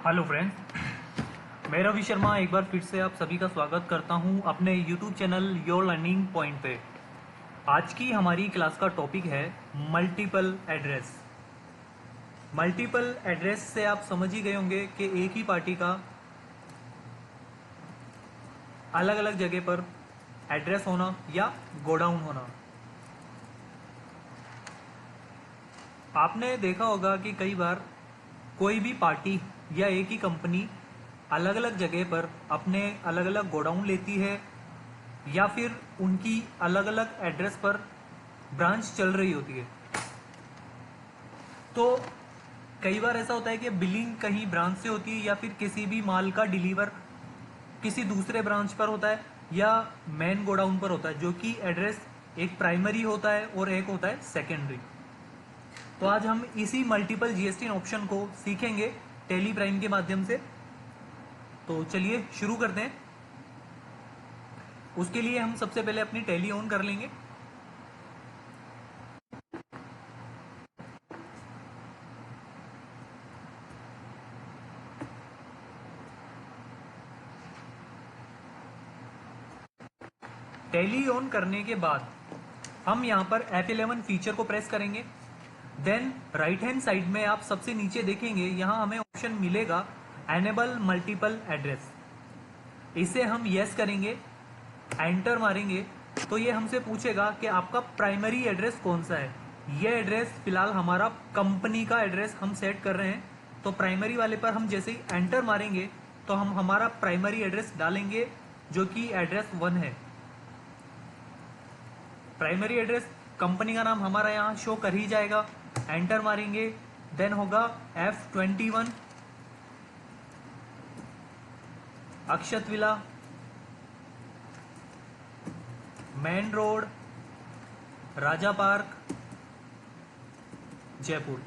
Hello friends, मैं रवि शर्मा एक बार फिर से आप सभी का स्वागत करता हूं अपने YouTube channel your learning point पे। आज की हमारी क्लास का टॉपिक है मल्टीपल एड्रेस। मल्टीपल एड्रेस से आप समझ ही गए होंगे कि एक ही पार्टी का अलग अलग जगह पर एड्रेस होना या गोडाउन होना। आपने देखा होगा कि कई बार कोई भी पार्टी या एक ही कंपनी अलग अलग जगह पर अपने अलग अलग गोडाउन लेती है या फिर उनकी अलग अलग एड्रेस पर ब्रांच चल रही होती है। तो कई बार ऐसा होता है कि बिलिंग कहीं ब्रांच से होती है या फिर किसी भी माल का डिलीवर किसी दूसरे ब्रांच पर होता है या मेन गोडाउन पर होता है, जो कि एड्रेस एक प्राइमरी होता है और एक होता है सेकेंडरी। तो आज हम इसी मल्टीपल जीएसटी ऑप्शन को सीखेंगे टेली प्राइम के माध्यम से। तो चलिए शुरू करते हैं। उसके लिए हम सबसे पहले अपनी टैली ऑन कर लेंगे। टैली ऑन करने के बाद हम यहां पर F11 फीचर को प्रेस करेंगे। देन राइट हैंड साइड में आप सबसे नीचे देखेंगे, यहां हमें ऑप्शन मिलेगा एनेबल मल्टीपल एड्रेस। इसे हम यस करेंगे, एंटर मारेंगे तो ये हमसे पूछेगा कि आपका प्राइमरी एड्रेस कौन सा है। ये एड्रेस फिलहाल हमारा कंपनी का एड्रेस हम सेट कर रहे हैं। तो प्राइमरी वाले पर हम जैसे ही एंटर मारेंगे तो हम हमारा प्राइमरी एड्रेस डालेंगे, जो कि एड्रेस 1 है। प्राइमरी एड्रेस कंपनी का नाम हमारा यहाँ शो कर ही जाएगा। एंटर मारेंगे, देन होगा F21 अक्षत विला, मेन रोड, राजा पार्क, जयपुर।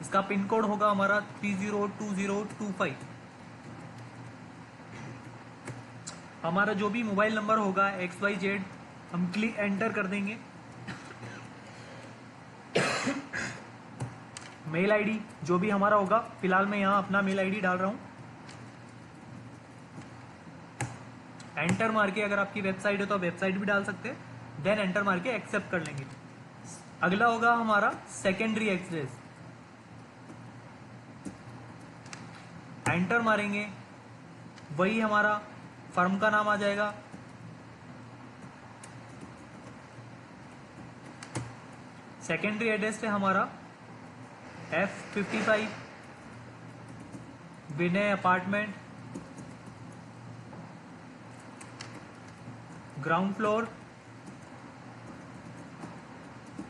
इसका पिन कोड होगा हमारा 302025। हमारा जो भी मोबाइल नंबर होगा XYZ हम क्लिक एंटर कर देंगे। मेल आईडी जो भी हमारा होगा, फिलहाल मैं यहां अपना मेल आईडी डाल रहा हूं। एंटर मार के अगर आपकी वेबसाइट है तो वेबसाइट भी डाल सकते हैं। देन एंटर मार के एक्सेप्ट कर लेंगे। अगला होगा हमारा सेकेंडरी एड्रेस। एंटर मारेंगे, वही हमारा फर्म का नाम आ जाएगा। सेकेंडरी एड्रेस है हमारा F55 विनय अपार्टमेंट, ग्राउंड फ्लोर,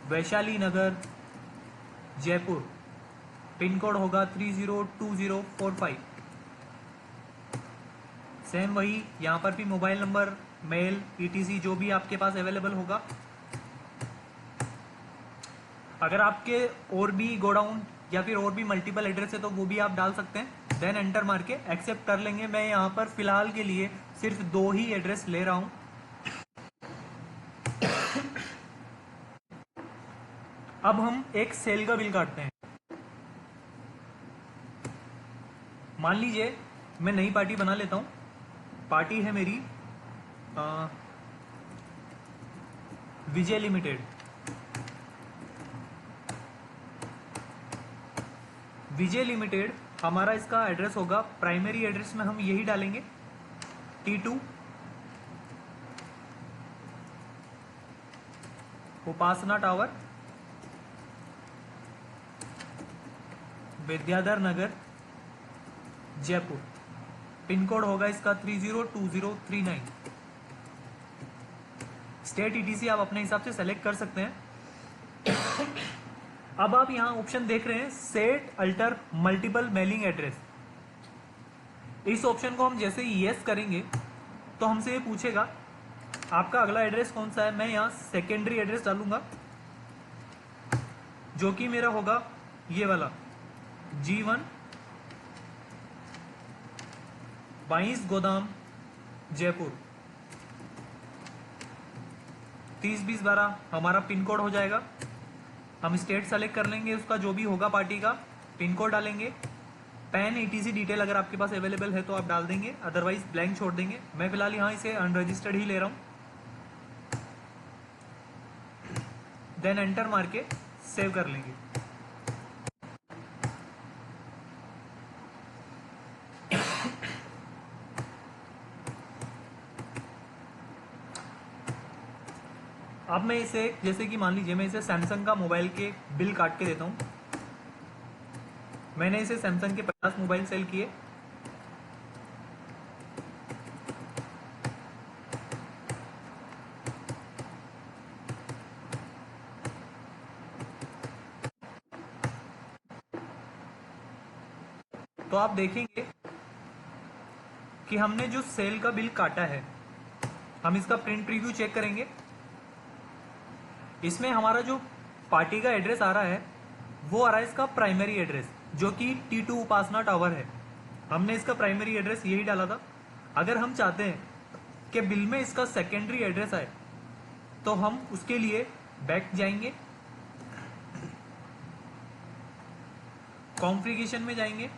वैशाली नगर, जयपुर। पिन कोड होगा 302045। सेम वही यहां पर भी मोबाइल नंबर, मेल, ETC जो भी आपके पास अवेलेबल होगा। अगर आपके और भी गोडाउन या फिर और भी मल्टीपल एड्रेस है तो वो भी आप डाल सकते हैं। देन एंटर मार के एक्सेप्ट कर लेंगे। मैं यहाँ पर फिलहाल के लिए सिर्फ 2 ही एड्रेस ले रहा हूं। अब हम एक सेल का बिल काटते हैं। मान लीजिए मैं नई पार्टी बना लेता हूं। पार्टी है मेरी विजय लिमिटेड। विजय लिमिटेड हमारा इसका एड्रेस होगा, प्राइमरी एड्रेस में हम यही डालेंगे T2 उपासना tower, Vidyadhar Nagar, Jaipur. Pin code होगा इसका 302039। स्टेट ETC आप अपने हिसाब से सेलेक्ट कर सकते हैं। अब आप यहां ऑप्शन देख रहे हैं set alter multiple mailing address. इस ऑप्शन को हम जैसे ही यस करेंगे तो हमसे ये पूछेगा आपका अगला एड्रेस कौन सा है। मैं यहां सेकेंडरी एड्रेस डालूंगा, जो कि मेरा होगा ये वाला G1 22 गोदाम, जयपुर। 302012 हमारा पिन कोड हो जाएगा। हम स्टेट सेलेक्ट कर लेंगे, उसका जो भी होगा पार्टी का पिन कोड डालेंगे। पैन ETC डिटेल अगर आपके पास अवेलेबल है तो आप डाल देंगे, अदरवाइज ब्लैंक छोड़ देंगे। मैं फिलहाल यहाँ इसे अनरजिस्टर्ड ही ले रहा हूँ। देन एंटर मार के सेव कर लेंगे। अब मैं इसे, जैसे कि मान लीजिए मैं इसे सैमसंग का मोबाइल के बिल काट के देता हूँ। मैंने इसे सैमसंग के 50 मोबाइल सेल किए। तो आप देखेंगे कि हमने जो सेल का बिल काटा है, हम इसका प्रिंट प्रीव्यू चेक करेंगे। इसमें हमारा जो पार्टी का एड्रेस आ रहा है वो आ रहा है इसका प्राइमरी एड्रेस, जो कि T2 उपासना टावर है। हमने इसका प्राइमरी एड्रेस यही डाला था। अगर हम चाहते हैं कि बिल में इसका सेकेंडरी एड्रेस आए तो हम उसके लिए बैक जाएंगे, कॉन्फ़िगरेशन में जाएंगे,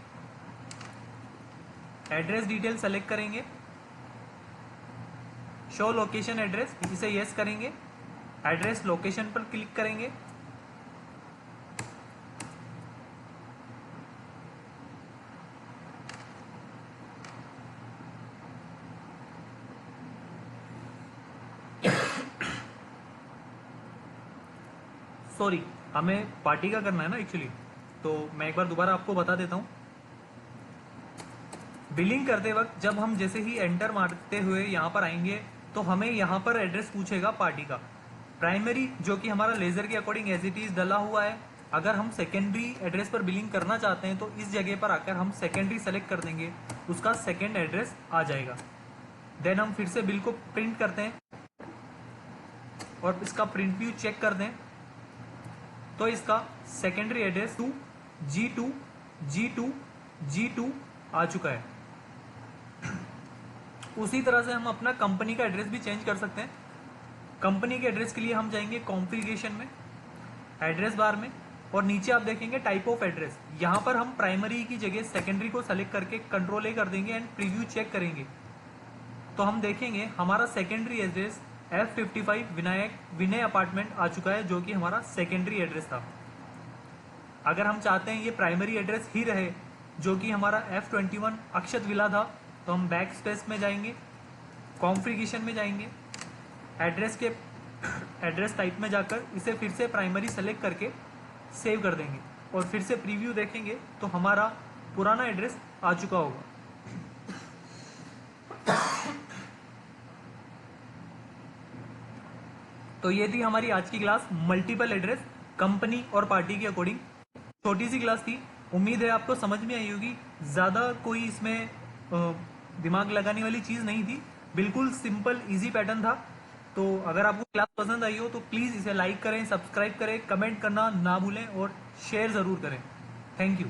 एड्रेस डिटेल सेलेक्ट करेंगे, शो लोकेशन एड्रेस, इसे यस करेंगे, एड्रेस लोकेशन पर क्लिक करेंगे। सॉरी, हमें पार्टी का करना है ना एक्चुअली, तो मैं एक बार दोबारा आपको बता देता हूँ। बिलिंग करते वक्त जब हम जैसे ही एंटर मारते हुए यहाँ पर आएंगे तो हमें यहाँ पर एड्रेस पूछेगा पार्टी का। प्राइमरी जो कि हमारा लेजर के अकॉर्डिंग एज इट इज डला हुआ है। अगर हम सेकेंडरी एड्रेस पर बिलिंग करना चाहते हैं तो इस जगह पर आकर हम सेकेंडरी सेलेक्ट कर देंगे, उसका सेकेंड एड्रेस आ जाएगा। देन हम फिर से बिल को प्रिंट करते हैं और इसका प्रिंट व्यू चेक कर दें तो इसका सेकेंडरी एड्रेस G2 आ चुका है। उसी तरह से हम अपना कंपनी का एड्रेस भी चेंज कर सकते हैं। कंपनी के एड्रेस के लिए हम जाएंगे कॉन्फ़िगरेशन में, एड्रेस बार में, और नीचे आप देखेंगे टाइप ऑफ एड्रेस। यहाँ पर हम प्राइमरी की जगह सेकेंडरी को सेलेक्ट करके कंट्रोल ए कर देंगे एंड प्रीव्यू चेक करेंगे तो हम देखेंगे हमारा सेकेंडरी एड्रेस F55 विनय अपार्टमेंट आ चुका है, जो कि हमारा सेकेंडरी एड्रेस था। अगर हम चाहते हैं ये प्राइमरी एड्रेस ही रहे, जो कि हमारा F21 अक्षत विला था, तो हम बैक स्पेस में जाएंगे, कॉन्फ़िगरेशन में जाएंगे, एड्रेस टाइप में जाकर इसे फिर से प्राइमरी सेलेक्ट करके सेव कर देंगे और फिर से प्रीव्यू देखेंगे तो हमारा पुराना एड्रेस आ चुका होगा। तो ये थी हमारी आज की क्लास, मल्टीपल एड्रेस कंपनी और पार्टी के अकॉर्डिंग। छोटी सी क्लास थी, उम्मीद है आपको समझ में आई होगी। ज़्यादा कोई इसमें दिमाग लगाने वाली चीज़ नहीं थी, बिल्कुल सिंपल इजी पैटर्न था। तो अगर आपको क्लास पसंद आई हो तो प्लीज़ इसे लाइक करें, सब्सक्राइब करें, कमेंट करना ना भूलें और शेयर ज़रूर करें। Thank you.